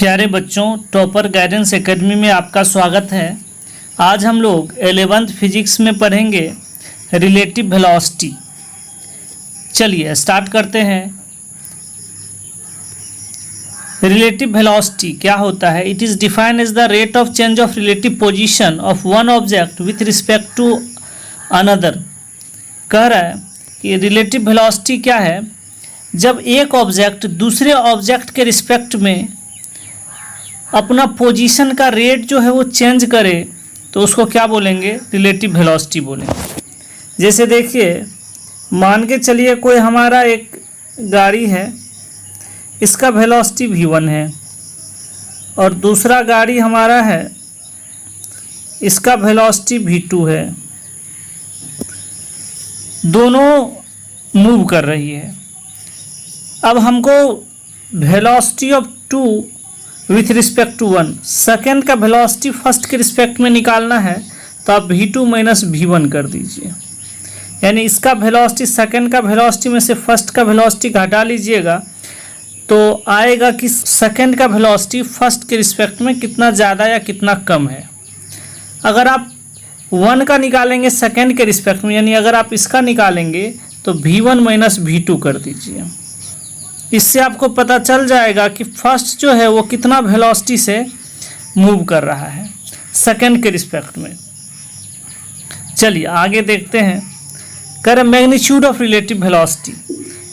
प्यारे बच्चों, topper guidance academy में आपका स्वागत है। आज हम लोग 11th फिजिक्स में पढ़ेंगे रिलेटिव वेलोसिटी। चलिए स्टार्ट करते हैं। रिलेटिव वेलोसिटी क्या होता है? It is defined as the rate of change of relative position of one object with respect to another. कह रहा है कि रिलेटिव वेलोसिटी क्या है? जब एक ऑब्जेक्ट दूसरे ऑब्जेक्ट के रिस्पेक्ट में अपना पोजीशन का रेट जो है वो चेंज करे तो उसको क्या बोलेंगे? रिलेटिव वेलोसिटी बोलेंगे। जैसे देखिए, मान के चलिए कोई हमारा एक गाड़ी है, इसका वेलोसिटी v1 है, और दूसरा गाड़ी हमारा है, इसका वेलोसिटी v2 है। दोनों मूव कर रही है। अब हमको velocity of 2 with respect to 1, second का वेलोसिटी फर्स्ट के रिस्पेक्ट में निकालना है, तो आप v2 माइनस v1 कर दीजिए। यानी इसका वेलोसिटी सेकेंड का वेलोसिटी में से फर्स्ट का वेलोसिटी घटा लीजिएगा तो आएगा कि सेकेंड का वेलोसिटी फर्स्ट के रिस्पेक्ट में कितना ज़्यादा या कितना कम है। अगर आप 1 का निकालेंगे सेकेंड के रिस्पेक्ट में, यानी अगर आप इसका निकालेंगे तो v1 माइनस v2 कर दीजिए। इससे आपको पता चल जाएगा कि फर्स्ट जो है वो कितना वेलोसिटी से मूव कर रहा है सेकेंड के रिस्पेक्ट में। चलिए आगे देखते हैं। करें मैग्नीट्यूड ऑफ रिलेटिव वेलोसिटी।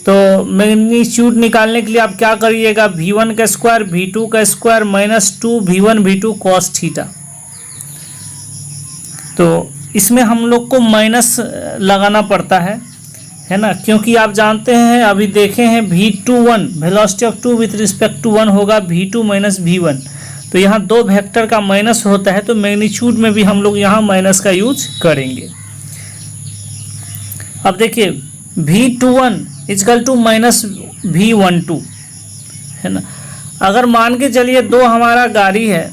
तो मैग्नीट्यूड निकालने के लिए आप क्या करिएगा? v1 का स्क्वायर v2 का square minus 2 v1 v2 cos theta. तो इसमें हम लोग को माइनस लगाना पड़ता है ना, क्योंकि आप जानते हैं, अभी देखे हैं v21 velocity of 2 with respect to 1 होगा v2 माइनस v1। तो यहाँ दो वेक्टर का माइनस होता है, तो मैग्नीट्यूड में भी हम लोग यहाँ माइनस का यूज करेंगे। अब देखिए v21 is equal to minus v12 है ना। अगर मान के चलिए दो हमारा गाड़ी है,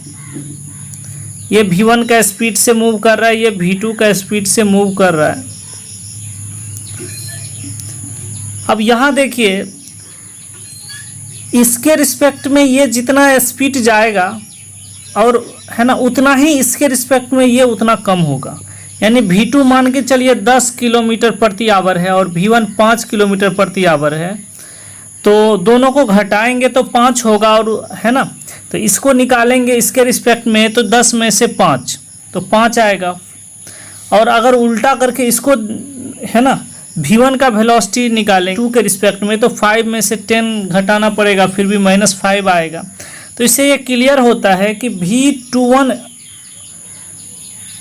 ये v1 का स्पीड से मूव कर रहा है, ये v2 का स्पीड से मूव कर रहा है। अब यहाँ देखिए, इसके रिस्पेक्ट में ये जितना स्पीड जाएगा और है ना, उतना ही इसके रिस्पेक्ट में ये उतना कम होगा। यानी v2 मान के चलिए 10 किलोमीटर प्रति आवर है और v1 5 किलोमीटर प्रति आवर है, तो दोनों को घटाएंगे तो 5 होगा, और है ना, तो इसको निकालेंगे इसके रिस्पेक्ट में तो 10 में से 5 तो 5 आएगा। और अगर उल्टा करके इसको है ना v1 का वेलोसिटी निकालेंगे 2 के रिस्पेक्ट में तो 5 में से 10 घटाना पड़ेगा, फिर भी -5 आएगा। तो इससे ये क्लियर होता है कि v21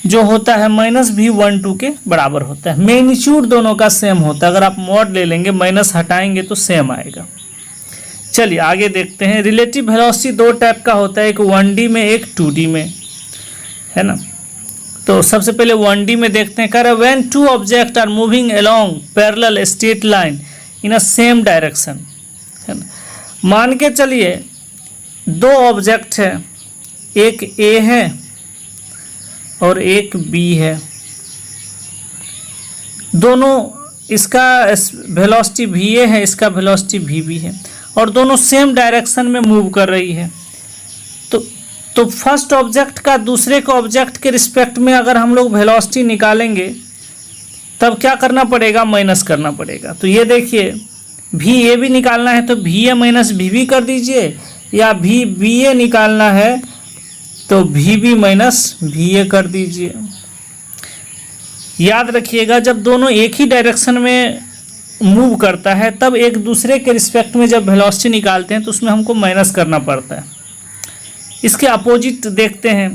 जो होता है माइनस v12 के बराबर होता है। मैग्नीट्यूड दोनों का सेम होता है। अगर आप मॉड ले लेंगे, माइनस हटाएंगे तो सेम आएगा। चलिए आगे देखते हैं। रिलेटिव वेलोसिटी दो टाइप का होता है, एक 1D में, एक 2D में, है ना। तो सबसे पहले 1D में देखते हैं। कह रहे when two object are moving along parallel straight line in a same direction, है ना। मान के चलिए दो ऑब्जेक्ट है, एक A है और एक B है। दोनों, इसका वेलोसिटी VA है, इसका वेलोसिटी VB है, और दोनों सेम डायरेक्शन में मूव कर रही है। तो फर्स्ट ऑब्जेक्ट का दूसरे के ऑब्जेक्ट के रिस्पेक्ट में अगर हम लोग वेलोसिटी निकालेंगे तब क्या करना पड़ेगा? माइनस करना पड़ेगा। तो ये देखिए, VA भी निकालना है तो VA माइनस VB कर दीजिए, या VBA निकालना है तो VB माइनस VA कर दीजिए। याद रखिएगा, जब दोनों एक ही डायरेक्शन में मूव करता है तब एक दूसरे के रिस्पेक्ट में जब वेलोसिटी निकालते हैं तो उसमें हमको माइनस करना पड़ता है। इसके अपोजिट देखते हैं।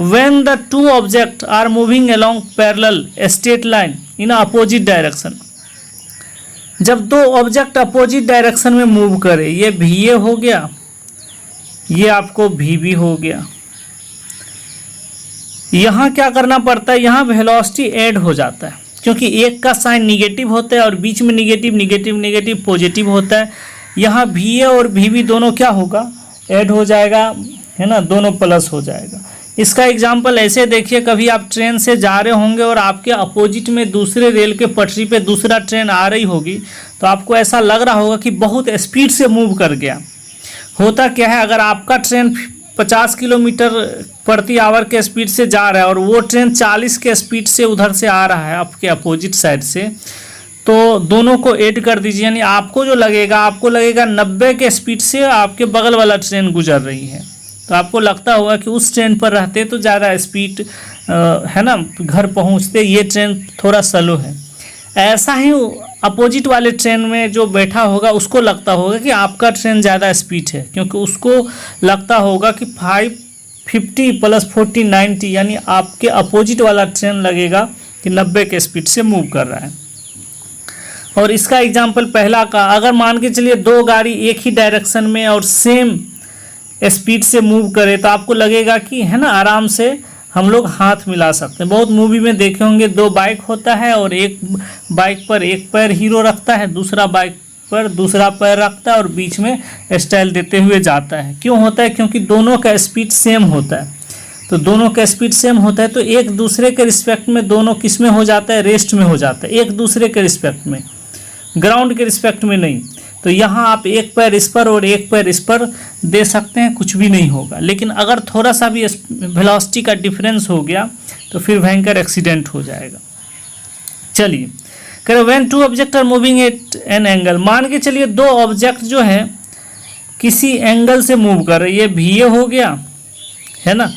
When the two object are moving along parallel straight line in opposite direction, जब दो ऑब्जेक्ट अपोजिट डायरेक्शन में मूव करे, ये VA हो गया, ये आपको VB हो गया। यहाँ क्या करना पड़ता है? यहाँ वेलोसिटी ऐड हो जाता है, क्योंकि एक का साइन निगेटिव होता है और बीच में निगेटिव निगेटिव निगेटिव पॉजिटिव होता है। यहाँ VA और VB दोनों क्या होगा? ऐड हो जाएगा, है ना, दोनों प्लस हो जाएगा। इसका एग्जाम्पल ऐसे देखिए, कभी आप ट्रेन से जा रहे होंगे और आपके अपोजिट में दूसरे रेल के पटरी पे दूसरा ट्रेन आ रही होगी, तो आपको ऐसा लग रहा होगा कि बहुत स्पीड से मूव कर गया। होता क्या है, अगर आपका ट्रेन 50 किलोमीटर प्रति आवर के स्पीड से जा रहा है और वो ट्रेन 40 के स्पीड से उधर से आ रहा है आपके अपोजिट साइड से, तो दोनों को ऐड कर दीजिए। यानी आपको जो लगेगा, आपको लगेगा 90 के स्पीड से आपके बगल वाला ट्रेन गुजर रही है, तो आपको लगता होगा कि उस ट्रेन पर रहते तो ज़्यादा स्पीड है ना, घर पहुंचते, ये ट्रेन थोड़ा स्लो है। ऐसा ही अपोजिट वाले ट्रेन में जो बैठा होगा उसको लगता होगा कि आपका ट्रेन ज़्यादा स्पीड है, क्योंकि उसको लगता होगा कि 550 + 40 90, यानी आपके अपोजिट वाला ट्रेन लगेगा कि 90 के स्पीड से मूव कर रहा है। और इसका एग्जाम्पल पहला का, अगर मान के चलिए दो गाड़ी एक ही डायरेक्शन में और सेम स्पीड से मूव करे तो आपको लगेगा कि है ना, आराम से हम लोग हाथ मिला सकते हैं। बहुत मूवी में देखे होंगे, दो बाइक होता है और एक बाइक पर एक पैर हीरो रखता है, दूसरा बाइक पर दूसरा पैर रखता है और बीच में स्टाइल देते हुए जाता है। क्यों होता है? क्योंकि दोनों का स्पीड सेम होता है। तो दोनों का स्पीड सेम होता है तो एक दूसरे के रिस्पेक्ट में दोनों किस में हो जाता है? रेस्ट में हो जाता है, एक दूसरे के रिस्पेक्ट में, ग्राउंड के रिस्पेक्ट में नहीं। तो यहाँ आप एक पैर इस पर और एक पैर इस पर दे सकते हैं, कुछ भी नहीं होगा। लेकिन अगर थोड़ा सा भी वेलोसिटी का डिफरेंस हो गया तो फिर भयंकर एक्सीडेंट हो जाएगा। चलिए, कह रहे when two object are moving at an angle, मान के चलिए दो ऑब्जेक्ट जो है किसी एंगल से मूव कर रहे, ये भी हो गया है ना,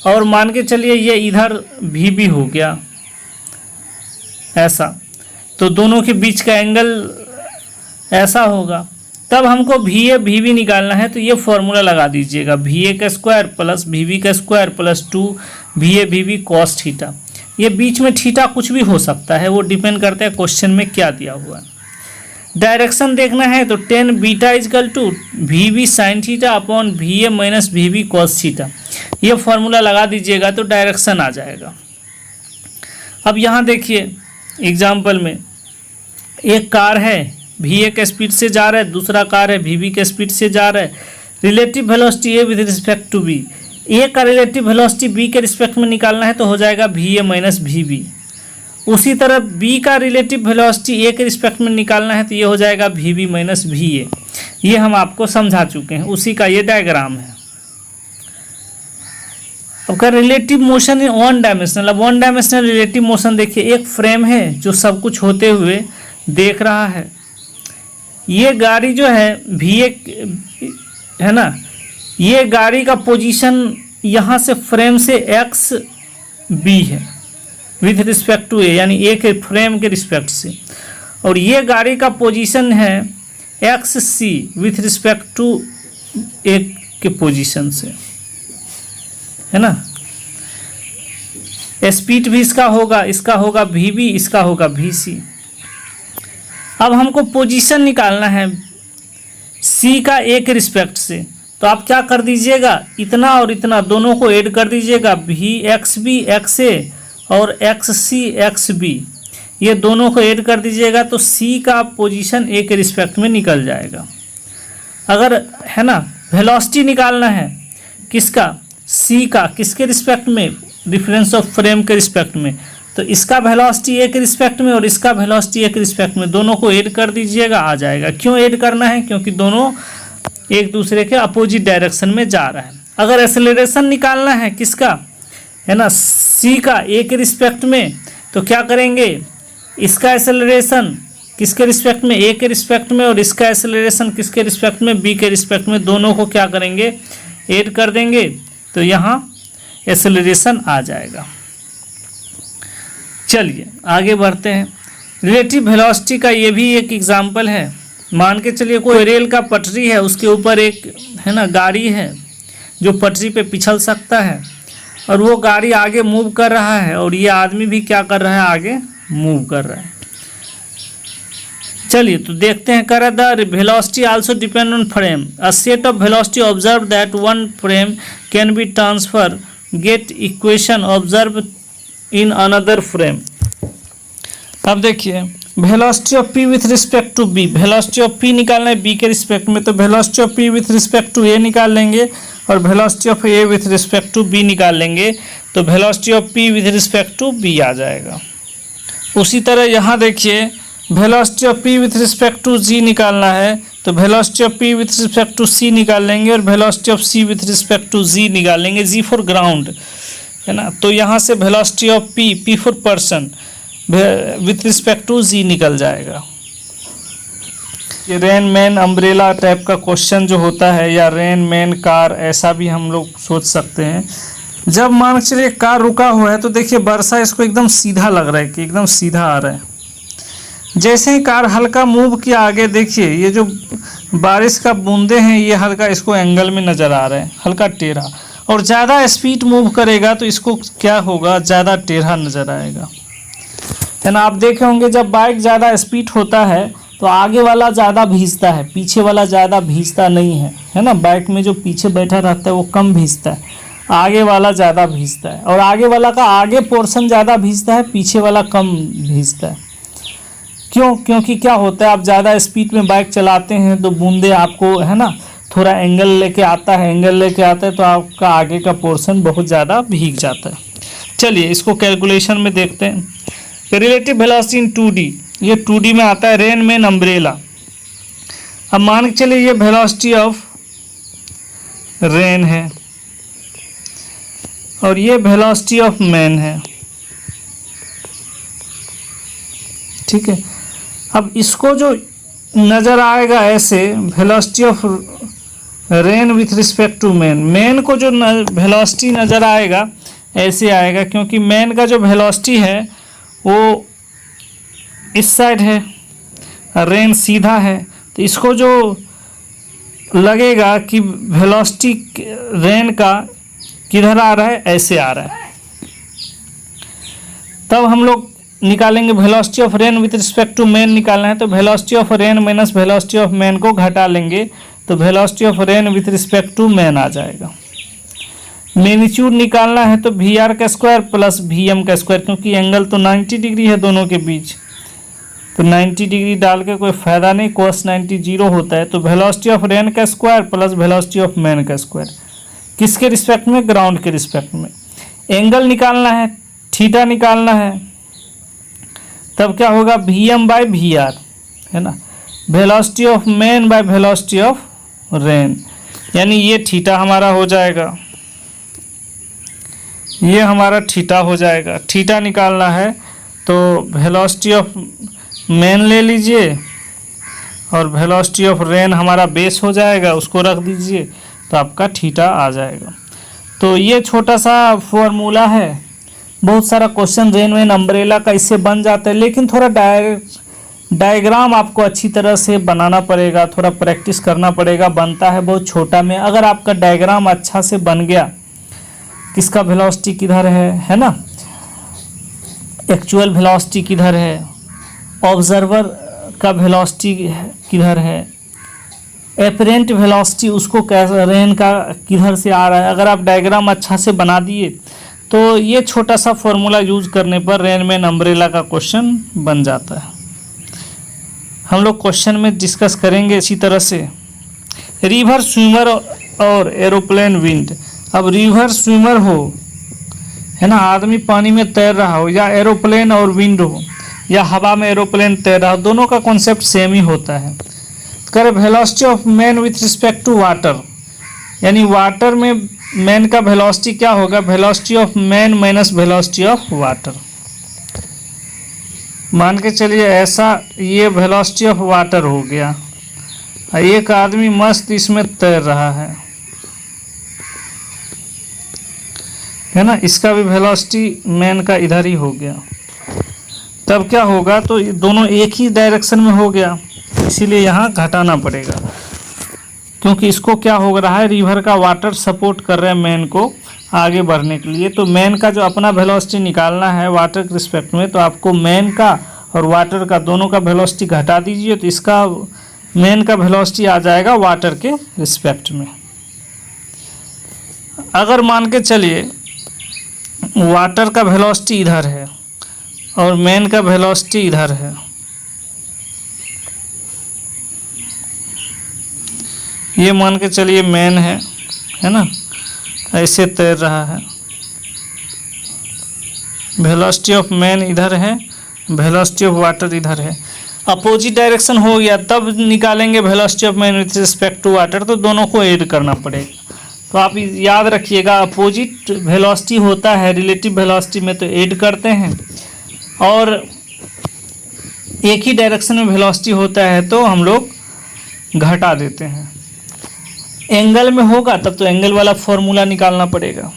और मान के चलिए ये इधर भी हो गया ऐसा, तो दोनों के बीच का एंगल ऐसा होगा। तब हमको भी निकालना है, तो ये फॉर्मूला लगा दीजिएगा, VA² + VB² + 2 VA cos theta. ये बीच में थीटा कुछ भी हो सकता है, वो डिपेंड करता है क्वेश्चन में क्या दिया हुआ है। डायरेक्शन देखना है तो tan β = VB sin theta upon VA - VB cos theta, ये फॉर्मूला लगा दीजिएगा तो डायरेक्शन आ जाएगा। अब यहाँ देखिए एग्जाम्पल में, एक कार है VA के स्पीड से जा रहा है, दूसरा कार है VB के स्पीड से जा रहा है। Relative velocity A with respect to B, A का रिलेटिव वेलोसिटी B के रिस्पेक्ट में निकालना है तो हो जाएगा VA - VB। उसी तरह B का रिलेटिव वेलोसिटी A के रिस्पेक्ट में निकालना है तो ये हो जाएगा VB - VA। ये हम आपको समझा चुके हैं, उसी का ये डायग्राम है। अब का relative motion in one dimensional, अब वन डायमेंशनल रिलेटिव मोशन देखिए, एक फ्रेम है जो सब कुछ होते हुए देख रहा है। ये गाड़ी जो है VA है ना, ये गाड़ी का पोजीशन यहाँ से फ्रेम से XB है विथ रिस्पेक्ट टू A, यानी A के फ्रेम के रिस्पेक्ट से, और ये गाड़ी का पोजीशन है XC with respect to A के पोजीशन से, है ना। स्पीड भी इसका होगा VB, इसका होगा VC। अब हमको पोजीशन निकालना है C का A के रिस्पेक्ट से, तो आप क्या कर दीजिएगा, इतना और इतना दोनों को ऐड कर दीजिएगा, VXB XA और XC XB, ये दोनों को ऐड कर दीजिएगा तो C का पोजीशन A के रिस्पेक्ट में निकल जाएगा। अगर है ना वेलोसिटी निकालना है किसका, C का, किसके रिस्पेक्ट में, डिफरेंस ऑफ फ्रेम के रिस्पेक्ट में, तो इसका वेलोसिटी A के रिस्पेक्ट में और इसका वेलोसिटी A के रिस्पेक्ट में, दोनों को ऐड कर दीजिएगा, आ जाएगा। क्यों ऐड करना है? क्योंकि दोनों एक दूसरे के अपोजिट डायरेक्शन में जा रहा है। अगर एक्सेलरेशन निकालना है किसका, है ना, C का A के रिस्पेक्ट में, तो क्या करेंगे, इसका एक्सेलरेशन किसके रिस्पेक्ट में, A के रिस्पेक्ट में, और इसका एक्सेलरेशन किसके रिस्पेक्ट में, B के रिस्पेक्ट में, दोनों को क्या करेंगे, ऐड कर देंगे, तो यहाँ एक्सेलरेशन आ जाएगा। चलिए आगे बढ़ते हैं। रिलेटिव वेलोसिटी का ये भी एक एग्जाम्पल है। मान के चलिए कोई रेल का पटरी है, उसके ऊपर एक है ना गाड़ी है जो पटरी पे पिछल सकता है, और वो गाड़ी आगे मूव कर रहा है और ये आदमी भी क्या कर रहा है, आगे मूव कर रहा है। चलिए तो देखते हैं, कर the velocity also depend on frame, a set of velocity observe that one frame can be transfer, get equation observe in another frame. अब देखिए velocity of P with respect to B, velocity of P निकालना है B के respect में, तो velocity of P with respect to A निकाल लेंगे, और velocity of A with respect to B निकाल लेंगे, तो velocity of P with respect to B आ जाएगा। उसी तरह यहाँ देखिए velocity of P with respect to G निकालना है, तो velocity of P with respect to C निकाल लेंगे और velocity of C with respect to G निकाल लेंगे, जी फॉर ग्राउंड, है ना। तो यहाँ से velocity of P for person with respect to G निकल जाएगा। ये रेन मैन अम्ब्रेला टाइप का क्वेश्चन जो होता है, या रेन मैन कार, ऐसा भी हम लोग सोच सकते हैं। जब मान के चलिए कार रुका हुआ है तो देखिए वर्षा इसको एकदम सीधा लग रहा है कि एकदम सीधा आ रहा है। जैसे ही कार हल्का मूव किया आगे, देखिए ये जो बारिश का बूंदे हैं ये हल्का इसको एंगल में नज़र आ रहा है, हल्का टेढ़ा। और ज़्यादा स्पीड मूव करेगा तो इसको क्या होगा, ज़्यादा टेढ़ा नज़र आएगा, है ना। आप देखे होंगे जब बाइक ज़्यादा स्पीड होता है तो आगे वाला ज़्यादा भींचता है, पीछे वाला ज़्यादा भींचता नहीं है, है ना। बाइक में जो पीछे बैठा रहता है वो कम भींचता है, आगे वाला ज़्यादा भींचता है। और आगे वाला का आगे पोर्शन ज़्यादा भींचता है, पीछे वाला कम भींचता है। क्यों? क्योंकि क्या होता है, आप ज़्यादा स्पीड में बाइक चलाते हैं तो बूंदे आपको, है ना, थोड़ा एंगल लेके आता है, तो आपका आगे का पोर्शन बहुत ज़्यादा भीग जाता है। चलिए इसको कैलकुलेशन में देखते हैं। रिलेटिव वेलोसिटी इन 2D, ये 2D में आता है रेन मैन अम्ब्रेला। अब मान के चलिए ये वेलोसिटी ऑफ रेन है और ये वेलोसिटी ऑफ मैन है, ठीक है। अब इसको जो नज़र आएगा ऐसे, velocity of rain with respect to man, man को जो वेलोसिटी नज़र आएगा ऐसे आएगा, क्योंकि मैन का जो वेलोसिटी है वो इस साइड है, रेन सीधा है, तो इसको जो लगेगा कि वेलोसिटी रेन का किधर आ रहा है, ऐसे आ रहा है। तब हम लोग निकालेंगे velocity of rain with respect to man निकालना है, तो velocity of rain minus velocity of man को घटा लेंगे, तो velocity of rain with respect to man आ जाएगा। मैग्नीट्यूड निकालना है तो वी आर का स्क्वायर प्लस वी एम का स्क्वायर, क्योंकि एंगल तो 90 डिग्री है दोनों के बीच, तो 90 डिग्री डाल के कोई फ़ायदा नहीं, cos 90 जीरो होता है। तो वेलोसिटी ऑफ रेन का square plus velocity of man का स्क्वायर, किसके रिस्पेक्ट में, ग्राउंड के रिस्पेक्ट में। एंगल निकालना है, थीटा निकालना है, तब क्या होगा, V M by V R, है ना, velocity of man by velocity of rain, यानी ये थीटा हमारा हो जाएगा, ये हमारा थीटा हो जाएगा। थीटा निकालना है तो वेलोसिटी ऑफ मैन ले लीजिए और वेलोसिटी ऑफ रेन हमारा बेस हो जाएगा, उसको रख दीजिए तो आपका थीटा आ जाएगा। तो ये छोटा सा फॉर्मूला है, बहुत सारा क्वेश्चन रेन मैन अम्ब्रेला का इससे बन जाता है, लेकिन थोड़ा डायग्राम आपको अच्छी तरह से बनाना पड़ेगा, थोड़ा प्रैक्टिस करना पड़ेगा। बनता है बहुत छोटा में, अगर आपका डायग्राम अच्छा से बन गया, किसका वेलोसिटी किधर है ना, एक्चुअल वेलोसिटी किधर है, ऑब्जर्वर का वेलोसिटी किधर है, एपरेंट वेलोसिटी उसको कैसे, रेन का किधर से आ रहा है, अगर आप डायग्राम अच्छा से बना दिए तो ये छोटा सा फॉर्मूला यूज करने पर रेन मैन अम्ब्रेला का क्वेश्चन बन जाता है। हम लोग क्वेश्चन में डिस्कस करेंगे इसी तरह से। रिवर स्विमर और एरोप्लेन विंड, अब रिवर स्विमर हो, है ना, आदमी पानी में तैर रहा हो, या एरोप्लेन और विंड हो, या हवा में एरोप्लेन तैर रहा हो, दोनों का कॉन्सेप्ट सेम ही होता है। करें velocity of man with respect to water, यानी वाटर में मैन का वेलोसिटी क्या होगा, velocity of man minus velocity of water. मान के चलिए ऐसा, ये वेलोसिटी ऑफ वाटर हो गया, एक आदमी मस्त इसमें तैर रहा है ना, इसका भी वेलोसिटी मैन का इधर ही हो गया। तब क्या होगा, तो ये दोनों एक ही डायरेक्शन में हो गया, इसीलिए यहाँ घटाना पड़ेगा, क्योंकि इसको क्या हो रहा है, रिवर का वाटर सपोर्ट कर रहे हैं मैन को आगे बढ़ने के लिए। तो मैन का जो अपना वेलोसिटी निकालना है वाटर के रिस्पेक्ट में, तो आपको मैन का और वाटर का दोनों का वेलोसिटी घटा दीजिए, तो इसका मैन का वेलोसिटी आ जाएगा वाटर के रिस्पेक्ट में। अगर मान के चलिए वाटर का वेलोसिटी इधर है और मैन का वेलोसिटी इधर है, ये मान के चलिए मैन है ना, ऐसे तैर रहा है, वेलोसिटी ऑफ मैन इधर है, वेलोसिटी ऑफ वाटर इधर है। अपोजिट डायरेक्शन हो गया तब निकालेंगे velocity of man with respect to water, तो दोनों को ऐड करना पड़ेगा। तो आप याद रखिएगा, अपोजिट वेलोसिटी होता है रिलेटिव वेलोसिटी में तो ऐड करते हैं, और एक ही डायरेक्शन में वेलोसिटी होता है तो हम लोग घटा देते हैं। एंगल में होगा तब तो एंगल वाला फॉर्मूला निकालना पड़ेगा।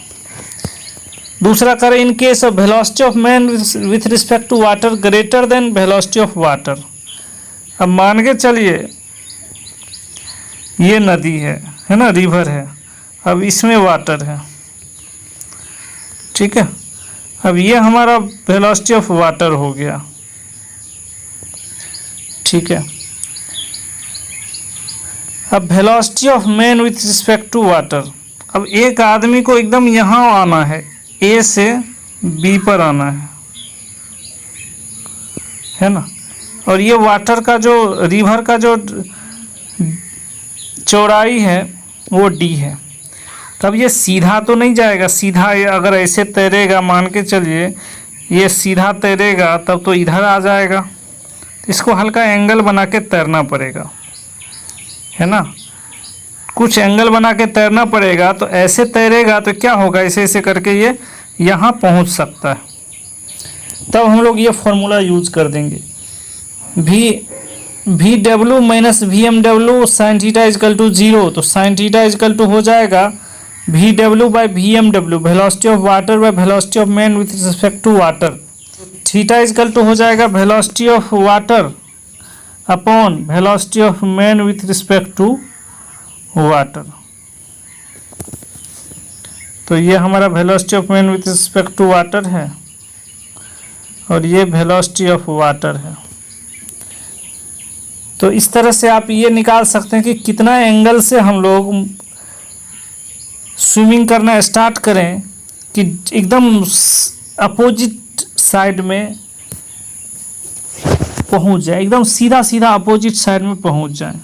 दूसरा करें, in case of velocity of man with respect to water greater than velocity of water. अब मान के चलिए ये नदी है ना, रिवर है, अब इसमें वाटर है, ठीक है। अब ये हमारा वेलोसिटी ऑफ वाटर हो गया, ठीक है। अब velocity of man with respect to water, अब एक आदमी को एकदम यहाँ आना है, ए से बी पर आना है ना, और ये वाटर का जो रिवर का जो चौड़ाई है वो डी है। तब ये सीधा तो नहीं जाएगा, सीधा ये अगर ऐसे तैरेगा, मान के चलिए ये सीधा तैरेगा तब तो इधर आ जाएगा, इसको हल्का एंगल बना के तैरना पड़ेगा, है ना। कुछ एंगल बना के तैरना पड़ेगा, तो ऐसे तैरेगा तो क्या होगा, ऐसे ऐसे करके ये यहाँ पहुँच सकता है। तब हम लोग ये फॉर्मूला यूज कर देंगे, V W minus V M W sine theta is equal to 0, तो साइन थीटा इजकल टू हो जाएगा V W by V M W, velocity of water by velocity of man with respect to water. Theta is equal to हो जाएगा velocity of water upon velocity of man with respect to water. तो ये हमारा velocity of man with respect to water है, और ये velocity of water है। तो इस तरह से आप ये निकाल सकते हैं कि कितना एंगल से हम लोग स्विमिंग करना स्टार्ट करें कि एकदम अपोजिट साइड में पहुंच जाए, एकदम सीधा सीधा अपोजिट साइड में पहुंच जाए।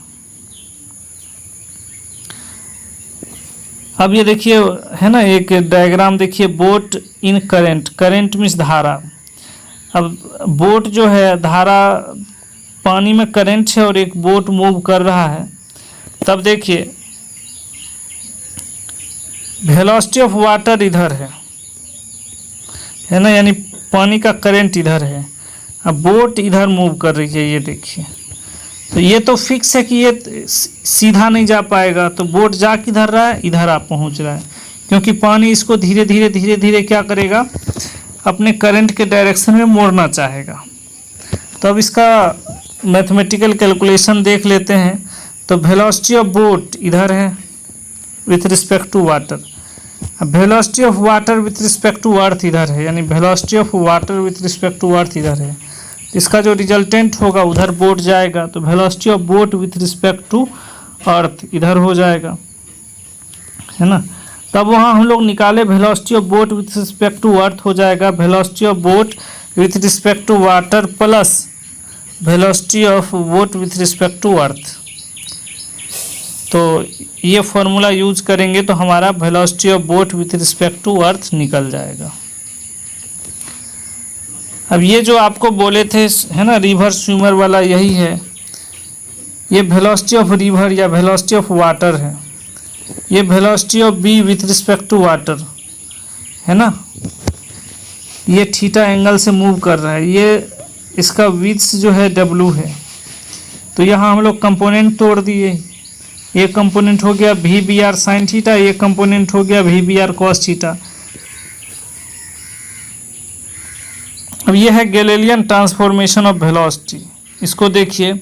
अब ये देखिए है ना, एक डायग्राम देखिए, boat in current, current means धारा। अब बोट जो है, धारा पानी में करंट है और एक बोट मूव कर रहा है, तब देखिए वेलोसिटी ऑफ वाटर इधर है ना, यानी पानी का करंट इधर है, अब बोट इधर मूव कर रही है, ये देखिए। तो ये तो फिक्स है कि ये सीधा नहीं जा पाएगा, तो बोट जा किधर रहा है, इधर आप पहुंच रहा है, क्योंकि पानी इसको धीरे धीरे धीरे धीरे क्या करेगा, अपने करंट के डायरेक्शन में मोड़ना चाहेगा। तो अब इसका मैथमेटिकल कैलकुलेशन देख लेते हैं। तो वेलोसिटी ऑफ बोट इधर है विथ रिस्पेक्ट टू वाटर, अब velocity of water with respect to earth इधर है, यानी velocity of water with respect to earth इधर है। इसका जो रिजल्टेंट होगा उधर बोट जाएगा, तो velocity of boat with respect to earth इधर हो जाएगा, है ना। तब वहाँ हम लोग निकाले velocity of boat with respect to earth हो जाएगा velocity of boat with respect to water plus velocity of boat with respect to earth. तो ये फॉर्मूला यूज करेंगे तो हमारा velocity of boat with respect to earth निकल जाएगा। अब ये जो आपको बोले थे है ना, रिवर स्विमर वाला, यही है, ये वेलोसिटी ऑफ रिवर या वेलोसिटी ऑफ वाटर है, ये velocity of B with respect to water है ना। ये थीटा एंगल से मूव कर रहा है, ये इसका विड्थ जो है डब्लू है। तो यहाँ हम लोग कंपोनेंट तोड़ दिए, ये कंपोनेंट हो गया V B R sine theta, ये कंपोनेंट हो गया V B R cos theta. अब ये है गैलीलियन ट्रांसफॉर्मेशन ऑफ वेलोसिटी, इसको देखिए।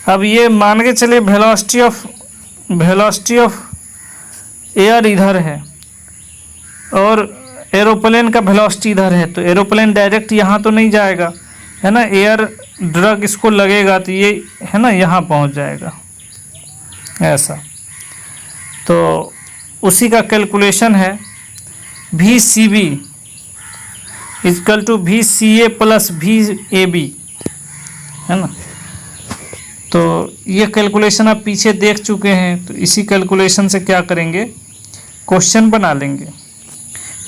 अब ये मान के चलिए वेलोसिटी ऑफ एयर इधर है और एरोप्लेन का वेलोसिटी इधर है, तो एरोप्लेन डायरेक्ट यहाँ तो नहीं जाएगा, है ना, एयर ड्रग इसको लगेगा तो ये है ना यहाँ पहुँच जाएगा ऐसा। तो उसी का कैलकुलेशन है V C B is equal to V C A plus V A B, है ना। तो ये कैलकुलेशन आप पीछे देख चुके हैं, तो इसी कैलकुलेशन से क्या करेंगे, क्वेश्चन बना लेंगे।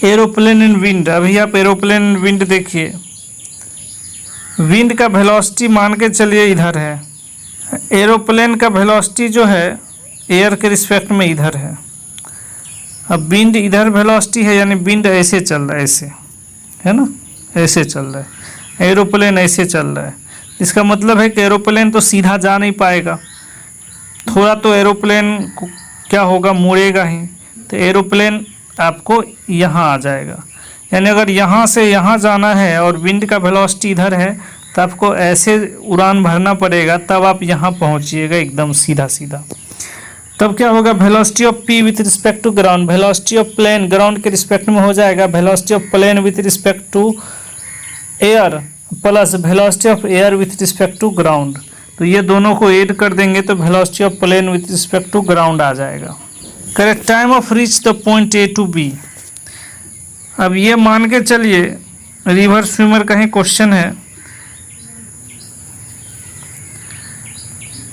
एरोप्लेन इन विंड, अभी आप एरोप्लेन इन विंड देखिए, विंड का वेलोसिटी मान के चलिए इधर है, एरोप्लेन का वेलोसिटी जो है एयर के रिस्पेक्ट में इधर है। अब विंड इधर वेलोसिटी है, यानी विंड ऐसे चल रहा है, ऐसे है ना, ऐसे चल रहा है, एरोप्लेन ऐसे चल रहा है। इसका मतलब है कि एरोप्लेन तो सीधा जा नहीं पाएगा, थोड़ा तो एरोप्लेन को क्या होगा, मुड़ेगा ही। तो एरोप्लेन आपको यहाँ आ जाएगा, यानी अगर यहाँ से यहाँ जाना है और विंड का वेलोसिटी इधर है तो आपको ऐसे उड़ान भरना पड़ेगा, तब आप यहाँ पहुँचिएगा एकदम सीधा सीधा। तब क्या होगा, velocity of P with respect to ground, velocity of plane ground के रिस्पेक्ट में हो जाएगा, velocity of plane with respect to air plus velocity of air with respect to ground. तो ये दोनों को ऐड कर देंगे तो velocity of plane with respect to ground आ जाएगा। Correct time of reach the point A to B. अब ये मान के चलिए रिवर स्विमर का ही क्वेश्चन है,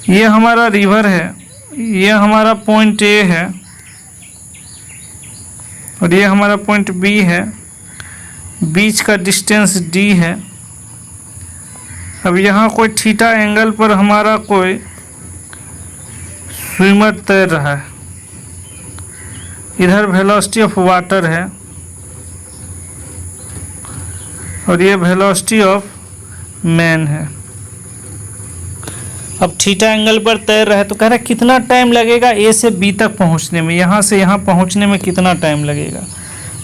ये हमारा रिवर है, ये हमारा पॉइंट ए है और ये हमारा पॉइंट बी है, बीच का डिस्टेंस डी है। अब यहाँ कोई थीटा एंगल पर हमारा कोई स्विमर तैर रहा है, इधर वेलोसिटी ऑफ वाटर है और ये वेलोसिटी ऑफ मैन है। अब थीटा एंगल पर तैर रहा है तो कह रहा है कितना टाइम लगेगा ए से बी तक पहुंचने में, यहाँ से यहाँ पहुंचने में कितना टाइम लगेगा।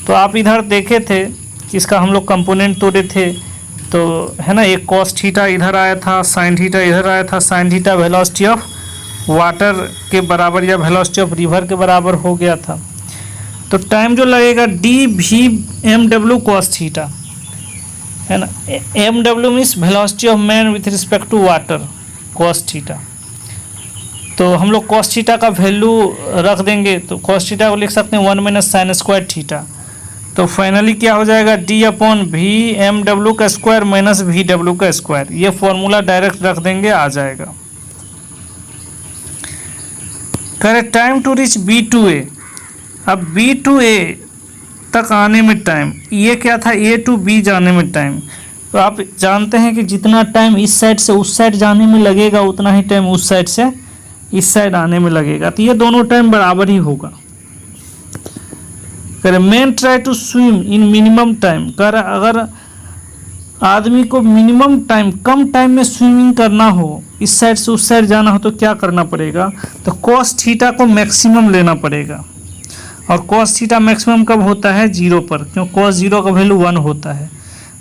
तो आप इधर देखे थे कि इसका हम लोग कंपोनेंट तोड़े थे, तो है ना, एक कॉस थीटा इधर आया था, साइन थीटा इधर आया था। Sine theta velocity of water के बराबर या वेलोसिटी ऑफ रिवर के बराबर हो गया था। तो टाइम जो लगेगा डी भी एम डब्ल्यू कॉस थीटा, है ना, M W means velocity of man with respect to water cos theta. तो हम लोग कॉस थीटा का वैल्यू रख देंगे, तो कॉस थीटा को लिख सकते हैं 1 माइनस साइन स्क्वायर थीटा। तो फाइनली क्या हो जाएगा, डी अपॉन भी एम डब्ल्यू का स्क्वायर माइनस वी डब्ल्यू का स्क्वायर। ये फॉर्मूला डायरेक्ट रख देंगे, आ जाएगा। Correct time to reach B to A. अब बी टू ए तक आने में टाइम, ये क्या था, ए टू बी जाने में टाइम। तो आप जानते हैं कि जितना टाइम इस साइड से उस साइड जाने में लगेगा उतना ही टाइम उस साइड से इस साइड आने में लगेगा। तो ये दोनों टाइम बराबर ही होगा। कह man try to swim in minimum time, कर अगर आदमी को मिनिमम टाइम, कम टाइम में स्विमिंग करना हो, इस साइड से उस साइड जाना हो, तो क्या करना पड़ेगा, तो कॉस थीटा को मैक्सिमम लेना पड़ेगा। और कॉस थीटा मैक्सिमम कब होता है, 0 पर, क्यों कॉस 0 का वैल्यू 1 होता है।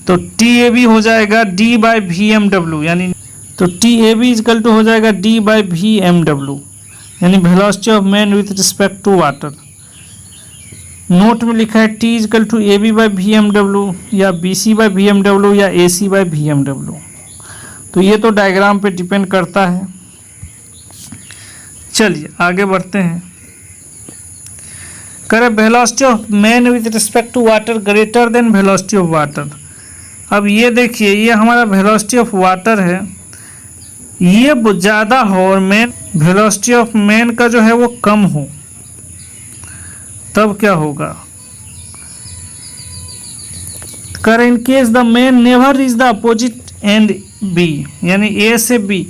तो टी ए बी हो जाएगा D by V M W, यानी तो T A B is equal to हो जाएगा D by V M W, यानी velocity of man with respect to water. Note में लिखा है T equal to A B by V M W या B C by V M W या A C by V M W. तो ये तो diagram पे डिपेंड करता है। चलिए आगे बढ़ते हैं। करे velocity of man with respect to water greater than velocity of water. अब ये देखिए, ये हमारा वेलोसिटी ऑफ वाटर है, ये ज़्यादा हो और मैन वेलोसिटी ऑफ मैन का जो है वो कम हो, तब क्या होगा, कर in case the man never reach the opposite end B, यानी ए से बी,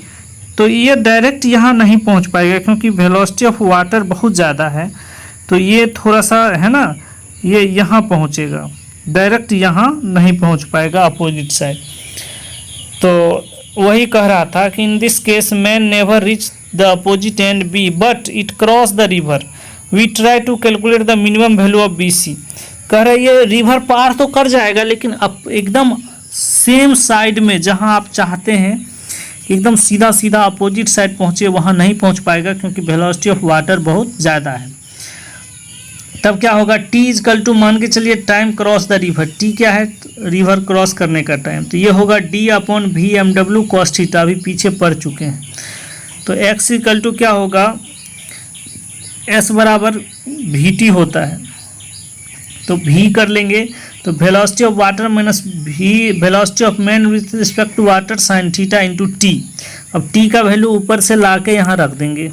तो ये डायरेक्ट यहाँ नहीं पहुँच पाएगा क्योंकि वेलोसिटी ऑफ वाटर बहुत ज़्यादा है। तो ये थोड़ा सा है ना, ये यहाँ पहुँचेगा, डायरेक्ट यहाँ नहीं पहुँच पाएगा अपोजिट साइड। तो वही कह रहा था कि in this case man never reach the opposite end B but it cross the river, we try to calculate the minimum value of B C. कह रहे ये रिवर पार तो कर जाएगा लेकिन अब एकदम सेम साइड में जहाँ आप चाहते हैं एकदम सीधा सीधा अपोजिट साइड पहुँचे, वहाँ नहीं पहुँच पाएगा क्योंकि वेलोसिटी ऑफ वाटर बहुत ज़्यादा है। तब क्या होगा, टी इजकल टू मान के चलिए time cross the river, T क्या है, रिवर क्रॉस करने का टाइम, तो ये होगा D upon V M W cos theta, अभी पीछे पढ़ चुके हैं। तो एक्स इक्वल टू क्या होगा, एस बराबर वी टी होता है, तो वी कर लेंगे, तो velocity of water minus V velocity of man with respect to water sine theta into T. अब टी का वैल्यू ऊपर से ला के यहाँ रख देंगे,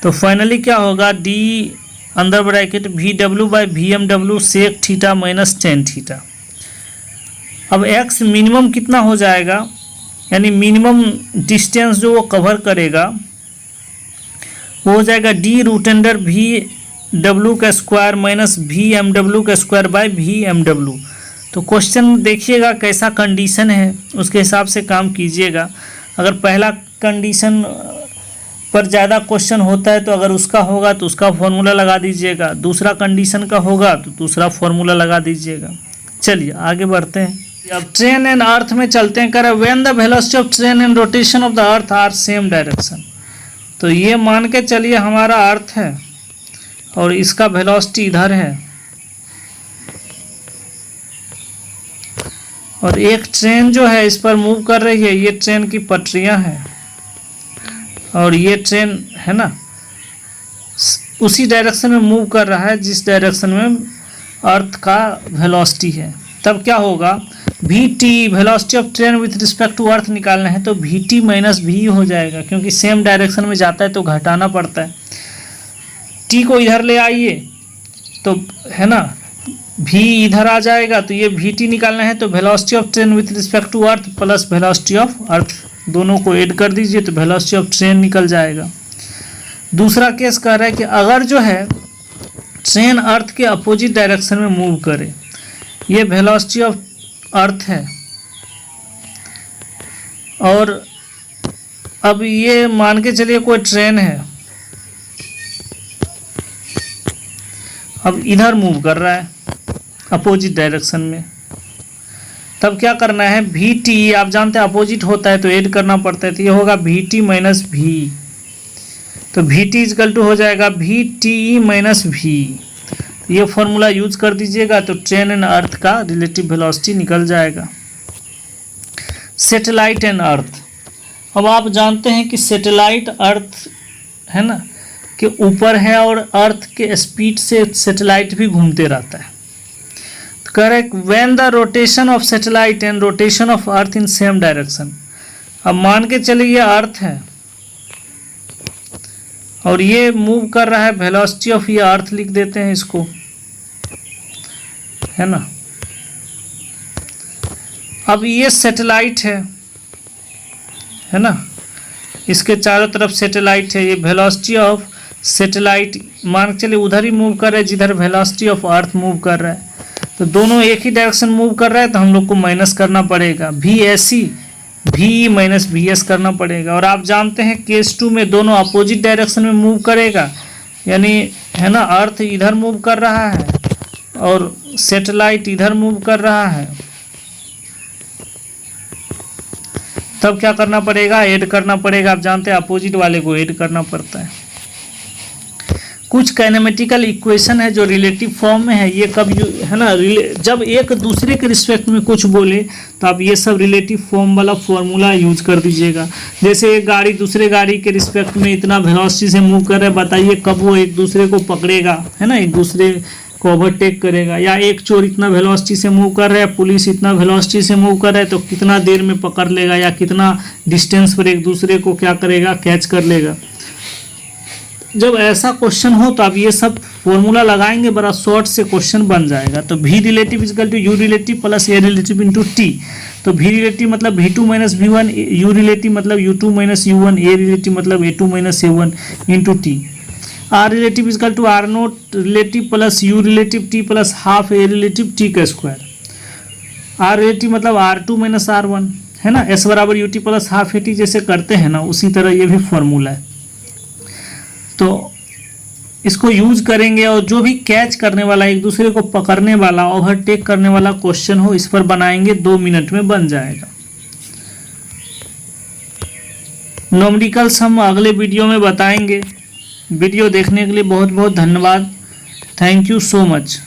तो फाइनली क्या होगा, डी अंदर bracket V W by V M W sec theta minus tan theta. अब x मिनिमम कितना हो जाएगा, यानी मिनिमम डिस्टेंस जो वो कवर करेगा वो हो जाएगा D root under V W का square minus V M W का square by V M W. तो क्वेश्चन देखिएगा कैसा कंडीशन है, उसके हिसाब से काम कीजिएगा। अगर पहला कंडीशन पर ज़्यादा क्वेश्चन होता है तो अगर उसका होगा तो उसका फॉर्मूला लगा दीजिएगा, दूसरा कंडीशन का होगा तो दूसरा फॉर्मूला लगा दीजिएगा। चलिए आगे बढ़ते हैं। अब ट्रेन एंड अर्थ में चलते हैं। करें when the velocity of train and rotation of the earth are same direction. तो ये मान के चलिए हमारा अर्थ है और इसका वेलोसिटी इधर है और एक ट्रेन जो है इस पर मूव कर रही है, ये ट्रेन की पटरियां हैं और ये ट्रेन है ना उसी डायरेक्शन में मूव कर रहा है जिस डायरेक्शन में अर्थ का वेलोसिटी है। तब क्या होगा, V T velocity of train with respect to earth निकालना है तो वी टी माइनस वी हो जाएगा, क्योंकि सेम डायरेक्शन में जाता है तो घटाना पड़ता है। टी को इधर ले आइए तो है ना भी इधर आ जाएगा, तो ये वी टी निकालना है तो velocity of train with respect to earth plus velocity of earth दोनों को ऐड कर दीजिए तो वेलोसिटी ऑफ ट्रेन निकल जाएगा। दूसरा केस कह रहा है कि अगर जो है ट्रेन अर्थ के अपोजिट डायरेक्शन में मूव करे, ये वेलोसिटी ऑफ अर्थ है और अब ये मान के चलिए कोई ट्रेन है, अब इधर मूव कर रहा है अपोजिट डायरेक्शन में, तब क्या करना है वी टी, आप जानते हैं अपोजिट होता है तो ऐड करना पड़ता है, तो ये होगा वी टी माइनस वी, तो वी टी इजकल टू हो जाएगा वी टी माइनस वी। ये फॉर्मूला यूज कर दीजिएगा तो ट्रेन एंड अर्थ का रिलेटिव वेलोसिटी निकल जाएगा। सैटेलाइट एंड अर्थ, अब आप जानते हैं कि सैटेलाइट अर्थ है ना के ऊपर है और अर्थ के स्पीड से सैटेलाइट भी घूमते रहता है। Correct when the rotation of satellite and rotation of earth in same direction. अब मान के चलिए ये अर्थ है और ये मूव कर रहा है, वेलोसिटी ऑफ ये अर्थ लिख देते हैं इसको, है ना। अब ये सैटेलाइट है ना, इसके चारों तरफ सैटेलाइट है, ये वेलोसिटी ऑफ सैटेलाइट मान के चलिए उधर ही मूव कर रहा है जिधर वेलोसिटी ऑफ अर्थ मूव कर रहा है, तो दोनों एक ही डायरेक्शन मूव कर रहा है तो हम लोग को माइनस करना पड़ेगा, V S C V minus V S करना पड़ेगा। और आप जानते हैं केस 2 में दोनों अपोजिट डायरेक्शन में मूव करेगा, यानी है ना अर्थ इधर मूव कर रहा है और सैटेलाइट इधर मूव कर रहा है, तब क्या करना पड़ेगा, ऐड करना पड़ेगा। आप जानते हैं अपोजिट वाले को ऐड करना पड़ता है। कुछ काइनेमेटिकल इक्वेशन है जो रिलेटिव फॉर्म में है, ये कब है ना जब एक दूसरे के रिस्पेक्ट में कुछ बोले तो आप ये सब रिलेटिव फॉर्म वाला फॉर्मूला यूज कर दीजिएगा। जैसे एक गाड़ी दूसरे गाड़ी के रिस्पेक्ट में इतना वेलोसिटी से मूव कर रहा है, बताइए कब वो एक दूसरे को पकड़ेगा, है ना, एक दूसरे को ओवरटेक करेगा। या एक चोर इतना वेलोसिटी से मूव कर रहा है, पुलिस इतना वेलोसिटी से मूव कर रहा है, तो कितना देर में पकड़ लेगा या कितना डिस्टेंस पर एक दूसरे को क्या करेगा, कैच कर लेगा। जब ऐसा क्वेश्चन हो तो आप ये सब फॉर्मूला लगाएंगे, बड़ा शॉर्ट से क्वेश्चन बन जाएगा। तो v relative is equal to u relative plus a relative into t। तो v रिलेटिव मतलब v2 minus v1, u relative मतलब u2 minus u1, a relative मतलब a2 minus a1 into t। r relative is equal to r naught relative plus u relative t plus half a relative t का square. r relative मतलब r2 minus r1, है ना, s बराबर ut plus half a t जैसे करते हैं ना, उसी तरह ये भी फॉर्मूला है। तो इसको यूज करेंगे और जो भी कैच करने वाला, एक दूसरे को पकड़ने वाला, ओवरटेक करने वाला क्वेश्चन हो, इस पर बनाएंगे, 2 मिनट में बन जाएगा। न्यूमेरिकल्स हम अगले वीडियो में बताएंगे। वीडियो देखने के लिए बहुत बहुत धन्यवाद। Thank you so much.